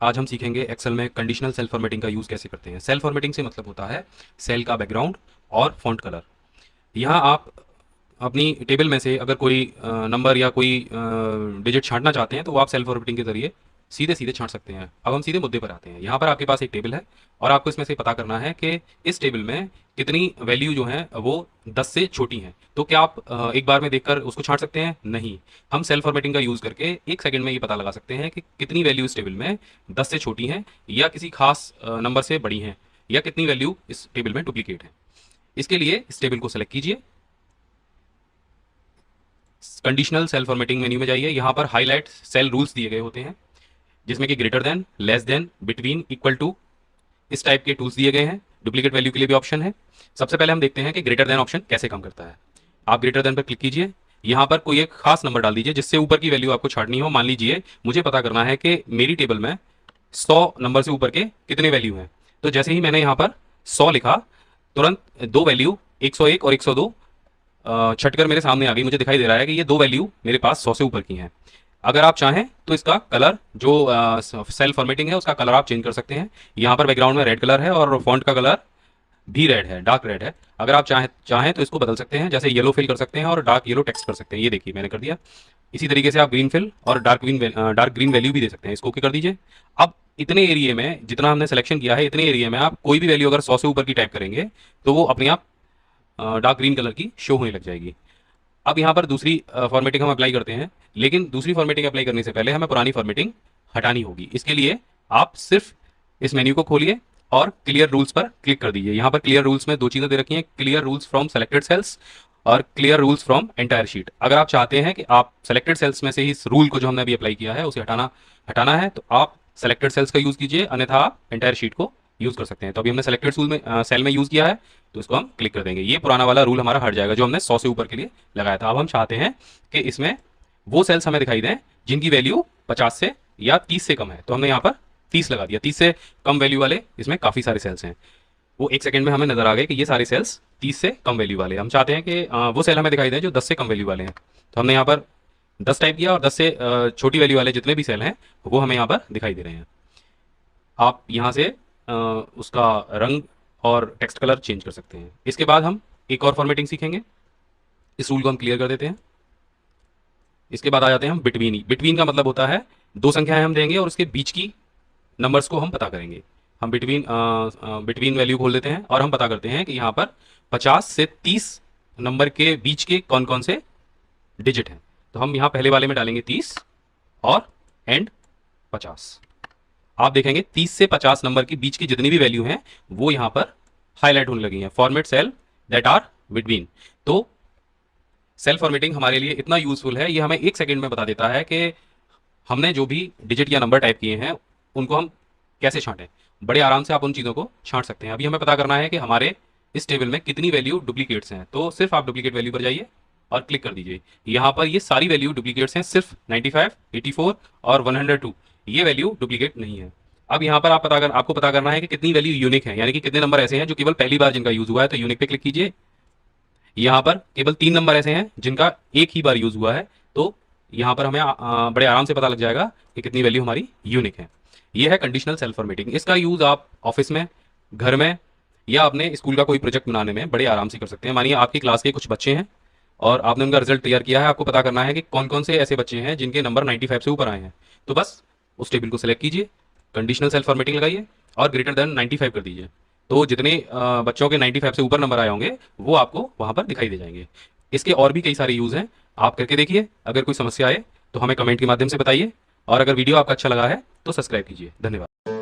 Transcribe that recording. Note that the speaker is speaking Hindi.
आज हम सीखेंगे एक्सेल में कंडीशनल सेल फॉर्मेटिंग का यूज़ कैसे करते हैं। सेल फॉर्मेटिंग से मतलब होता है सेल का बैकग्राउंड और फॉन्ट कलर। यहाँ आप अपनी टेबल में से अगर कोई नंबर या कोई डिजिट छांटना चाहते हैं तो वो आप सेल फॉर्मेटिंग के जरिए सीधे सीधे छांट सकते हैं। अब हम सीधे मुद्दे पर आते हैं। यहाँ पर आपके पास एक टेबल है और आपको इसमें से पता करना है कि इस टेबल में कितनी वैल्यू जो है वो 10 से छोटी हैं। तो क्या आप एक बार में देखकर उसको छांट सकते हैं? नहीं। हम सेल फॉर्मेटिंग का यूज़ करके एक सेकंड में ये पता लगा सकते हैं कि कितनी वैल्यू इस टेबल में 10 से छोटी हैं या किसी खास नंबर से बड़ी हैं, या कितनी वैल्यू इस टेबल में डुप्लीकेट है। इसके लिए इस टेबल को सेलेक्ट कीजिए, कंडीशनल सेल फॉर्मेटिंग मेन्यू में जाइए। यहाँ पर हाईलाइट सेल रूल्स दिए गए होते हैं जिसमें कि greater than, less than, between, equal to, इस टाइप के टूल्स दिए गए हैं। डुप्लीकेट वैल्यू के लिए भी ऑप्शन है। सबसे पहले हम देखते हैं कि ग्रेटर देन ऑप्शन कैसे काम करता है। आप ग्रेटर देन पर क्लिक कीजिए। यहाँ पर कोई एक खास नंबर डाल दीजिए जिससे ऊपर की वैल्यू आपको छांटनी हो। मान लीजिए मुझे पता करना है कि मेरी टेबल में 100 नंबर से ऊपर के कितने वैल्यू हैं। तो जैसे ही मैंने यहाँ पर 100 लिखा, तुरंत दो वैल्यू 101 और 102 छटकर मेरे सामने आ गई। मुझे दिखाई दे रहा है कि ये दो वैल्यू मेरे पास 100 से ऊपर की हैं। अगर आप चाहें तो इसका कलर जो सेल फॉर्मेटिंग है उसका कलर आप चेंज कर सकते हैं। यहाँ पर बैकग्राउंड में रेड कलर है और फॉन्ट का कलर भी रेड है, डार्क रेड है। अगर आप चाहें तो इसको बदल सकते हैं, जैसे येलो फिल कर सकते हैं और डार्क येलो टेक्स्ट कर सकते हैं। ये देखिए मैंने कर दिया। इसी तरीके से आप ग्रीन फिल और डार्क ग्रीन वैल्यू भी दे सकते हैं। इसको ओके कर दीजिए। अब इतने एरिया में जितना हमने सिलेक्शन किया है, इतने एरिया में आप कोई भी वैल्यू अगर 100 से ऊपर की टाइप करेंगे तो वो अपने आप डार्क ग्रीन कलर की शो होने लग जाएगी। अब यहाँ पर दूसरी फॉर्मेटिंग हम अप्लाई करते हैं, लेकिन दूसरी फॉर्मेटिंग अप्लाई करने से पहले हमें पुरानी फॉर्मेटिंग हटानी होगी। इसके लिए आप सिर्फ इस मेन्यू को खोलिए और क्लियर रूल्स पर क्लिक कर दीजिए। यहाँ पर क्लियर रूल्स में दो चीज़ें दे रखी हैं, clear rules from selected cells और clear rules from entire sheet. अगर आप चाहते हैं कि आप सेलेक्टेड सेल्स में से ही इस रूल को जो हमने अभी अप्लाई किया है उसे हटाना है तो आप सेलेक्टेड सेल्स का यूज़ कीजिए, अन्यथा आप एंटायर शीट को यूज़ कर सकते हैं। तो अभी हमने सेलेक्टेड सेल में यूज़ किया है तो इसको हम क्लिक कर देंगे। ये पुराना वाला रूल हमारा हट जाएगा जो हमने 100 से ऊपर के लिए लगाया था। अब हम चाहते हैं कि इसमें वो सेल्स हमें दिखाई दें जिनकी वैल्यू 50 से या 30 से कम है। तो हमने यहाँ पर 30 लगा दिया। 30 से कम वैल्यू वाले इसमें काफ़ी सारे सेल्स हैं। वो एक सेकंड में हमें नजर आ गए कि ये सारे सेल्स 30 से कम वैल्यू वाले। हम चाहते हैं कि वो सेल हमें दिखाई दें जो 10 से कम वैल्यू वाले हैं। तो हमने यहाँ पर 10 टाइप किया और 10 से छोटी वैल्यू वाले जितने भी सेल हैं वो हमें यहाँ पर दिखाई दे रहे हैं। आप यहाँ से उसका रंग और टेक्स्ट कलर चेंज कर सकते हैं। इसके बाद हम एक और फॉर्मेटिंग सीखेंगे। इस रूल को हम क्लियर कर देते हैं। इसके बाद आ जाते हैं हम बिटवीन। बिटवीन का मतलब होता है दो संख्याएं हम देंगे और उसके बीच की नंबर्स को हम पता करेंगे। हम बिटवीन वैल्यू खोल देते हैं और हम पता करते हैं कि यहाँ पर 50 से 30 नंबर के बीच के कौन कौन से डिजिट हैं। तो हम यहाँ पहले वाले में डालेंगे 30 और एंड 50। आप देखेंगे 30 से 50 नंबर के बीच की जितनी भी वैल्यू हैं वो यहाँ पर हाईलाइट होने लगी हैं। Format cell that are between. तो सेल फॉर्मेटिंग हमारे लिए इतना यूजफुल है, ये हमें एक सेकंड में बता देता है कि हमने जो भी डिजिट या नंबर टाइप किए हैं उनको हम कैसे छांटें। बड़े आराम से आप उन चीज़ों को छांट सकते हैं। अभी हमें पता करना है कि हमारे इस टेबल में कितनी वैल्यू डुप्लीकेट्स हैं। तो सिर्फ आप डुप्लीकेट वैल्यू पर जाइए और क्लिक कर दीजिए। यहाँ पर ये सारी वैल्यू डुप्लीकेट्स हैं, सिर्फ 95, 84 और 102 ये वैल्यू डुप्लीकेट नहीं है। अब यहाँ पर आपको पता करना है कि कितनी वैल्यू यूनिक है, यानी कि कितने नंबर ऐसे हैं जो केवल पहली बार जिनका यूज हुआ है। तो यूनिक पे क्लिक कीजिए। यहाँ पर केवल 3 नंबर ऐसे हैं जिनका एक ही बार यूज हुआ है। तो यहाँ पर हमें बड़े आराम से पता लग जाएगा कि कितनी वैल्यू हमारी यूनिक है। ये है कंडीशनल सेल फॉर्मेटिंग। इसका यूज आप ऑफिस में, घर में या अपने स्कूल का कोई प्रोजेक्ट बनाने में बड़े आराम से कर सकते हैं। मानिए आपकी क्लास के कुछ बच्चे हैं और आपने उनका रिजल्ट तैयार किया है। आपको पता करना है कि कौन कौन से ऐसे बच्चे हैं जिनके नंबर 95 से ऊपर आए हैं। तो बस उस टेबल को सिलेक्ट कीजिए, कंडीशनल सेल फॉर्मेटिंग लगाइए और ग्रेटर देन 95 कर दीजिए। तो जितने बच्चों के 95 से ऊपर नंबर आए होंगे वो आपको वहां पर दिखाई दे जाएंगे। इसके और भी कई सारे यूज हैं, आप करके देखिए। अगर कोई समस्या आए तो हमें कमेंट के माध्यम से बताइए और अगर वीडियो आपका अच्छा लगा है तो सब्सक्राइब कीजिए। धन्यवाद।